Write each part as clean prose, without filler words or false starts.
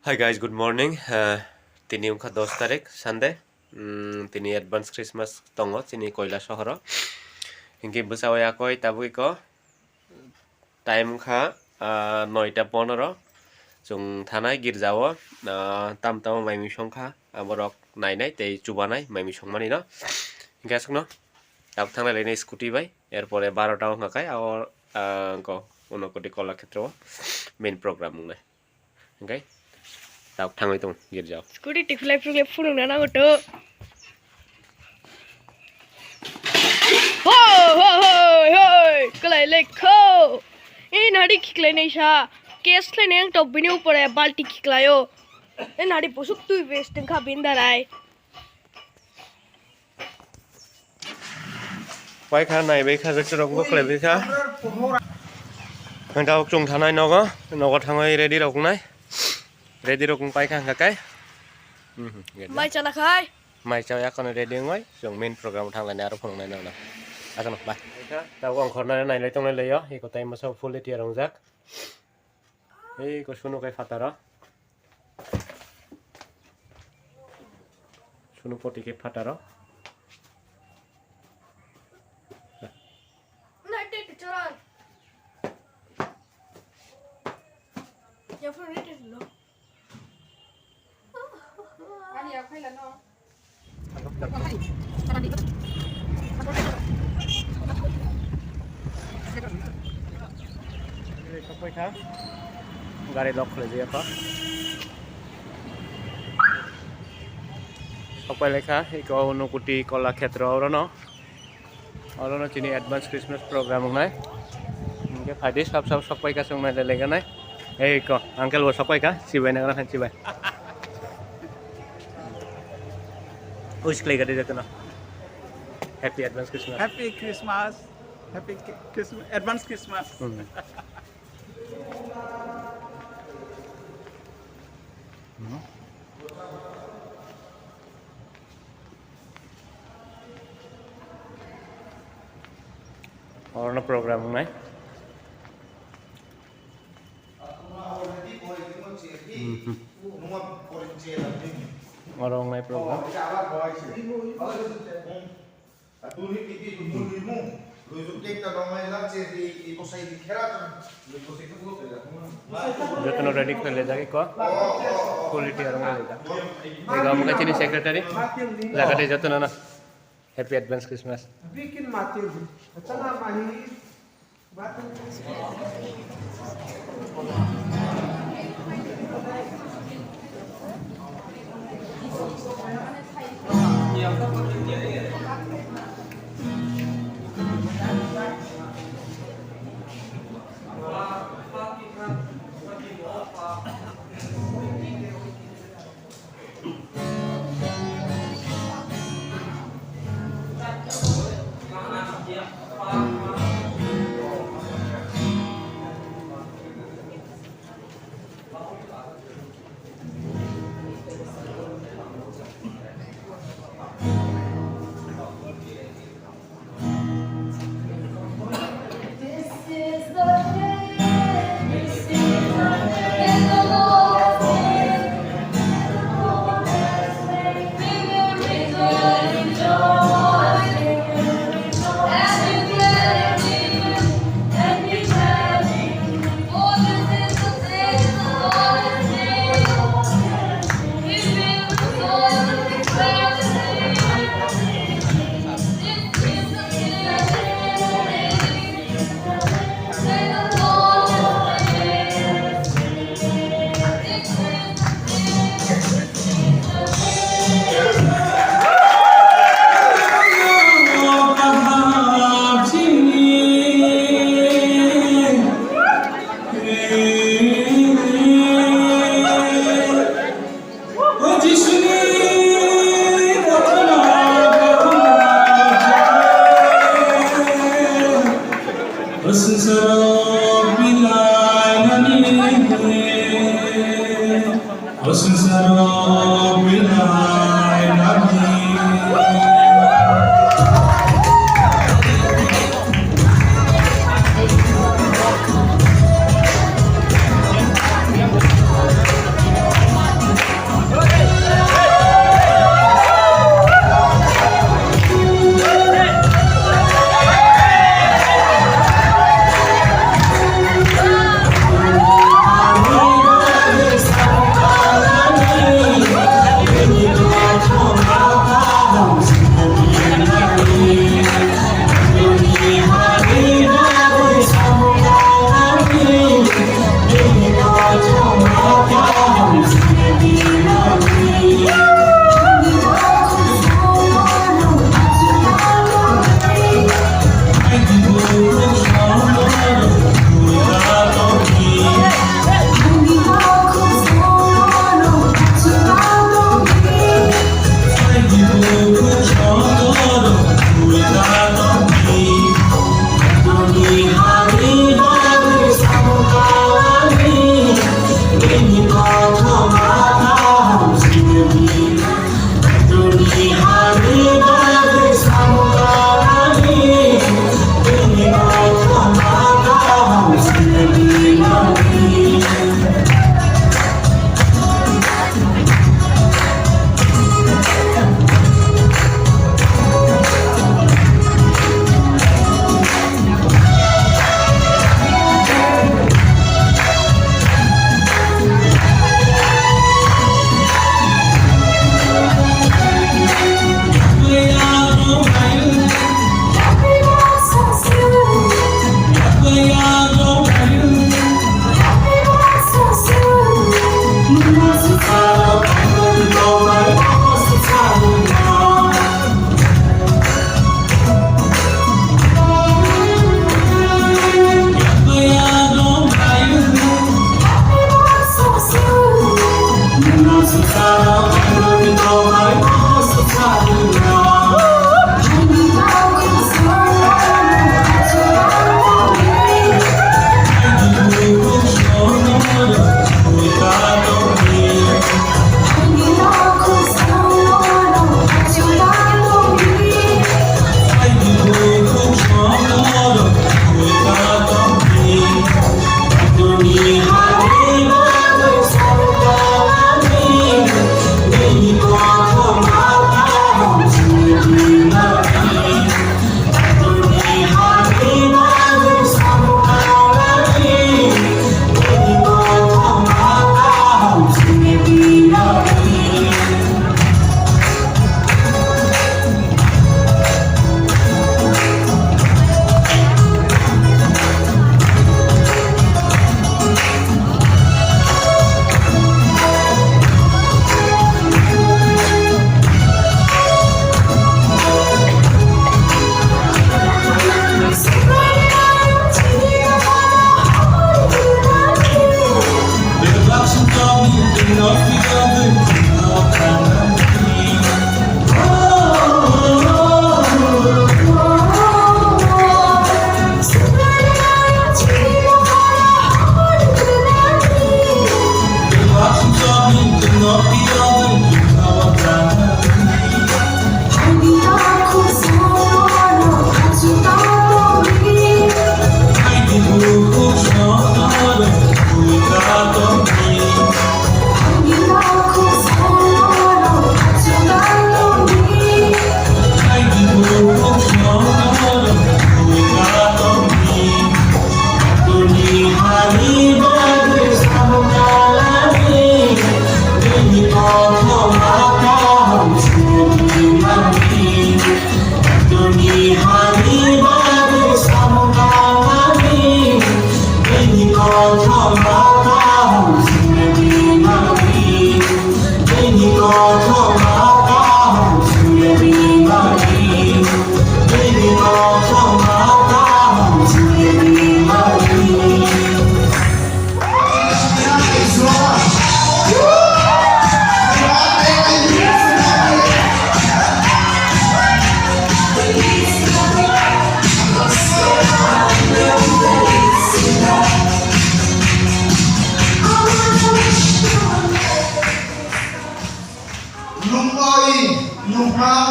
Hi guys, good morning. Tini ungka 10 tarik Sunday. Tini advance Christmas tongo sini Koila Sohoro. Hinggi busawai akoi tabu iko time kha 9টা 15 jung thanai girjawo tam tam maimi songkha aborok nainai tei chubanai maimi songmani no hingga sukno tab thangnai lainai scooty bai erpore 12টা ngakai awor ko unokoti kolakshetra main program ngai hinggai tab thangai tong girjao Scooty tiflai furungna nago to. Ho ho ho ho kalai lekho. In hadi khiklai nei sa. Case lai neng top bini upore balti khiklayo. In hadi pusuk tu waste kha bindarai. Pai kha nai bai kha jekro ko khlai bai kha Hangau chung thanai nogo thangai ready rok nai ready rok pai kha ngakai Mai chala khai. mai chau ya kono ready ngoi jong main program thanglai na ro phung nai na asano bye kha tau gong khorna nai lai tong lai yo hi ko tai maso full eti rongjak ei ko sunu kai fatara sunu poti ke fatara Nai te charan. Ya fun rete lo. Ani ya khai la no. Sapai kha gari lock khole dia apa sapai lekha iko unukuti kolakshetra orono chini advance Christmas program ngai hingga phadis sab sapai ka sung nai lega nai ei ko uncle wo sapai ka sibai na kan sibai Wish klay ka dito na Happy advance Christmas Happy Christmas. Happy Christmas. Advance Christmas. Or no program nai Orang nai program Jotono ready कर ले जाके को quality orang ले जा ये गांव का चीनी secretary लगा दे jotono ना Happy advance Christmas Bikin mati tengah mahi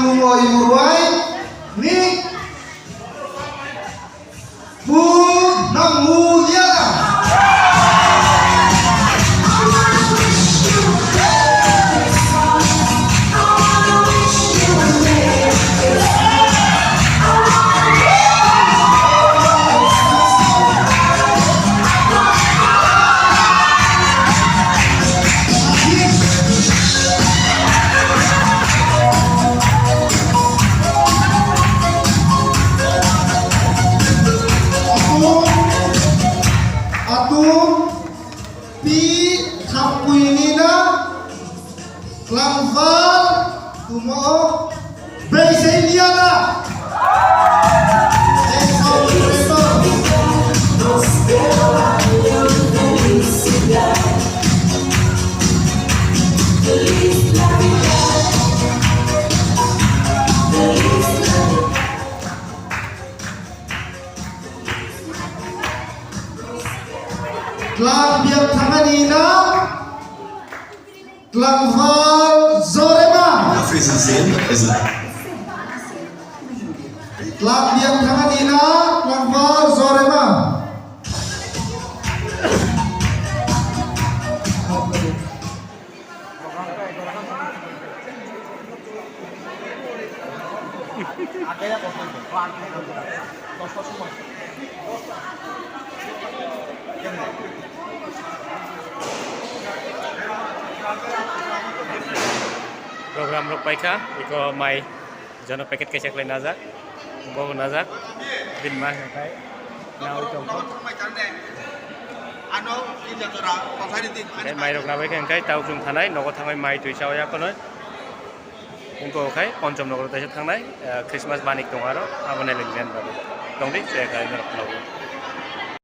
Lumoi muruai ni bu namulia Lamval tumo Brasiliana Lambiak Tanganina Lamval Zorema. Dafür ist es sehen, also Lambiak Tanganina Lamval Zorema. program rok paika iko mai jono paket kaisa klai najak bo najak bin ma kai nau tongko kai mai rok nabai kai tau jung thanai nogo thangai mai tuisa ya kono ungko kai ponchom nogor taisa thangnai christmas banik tongaro abone legend babu tongdi se kai rok nabai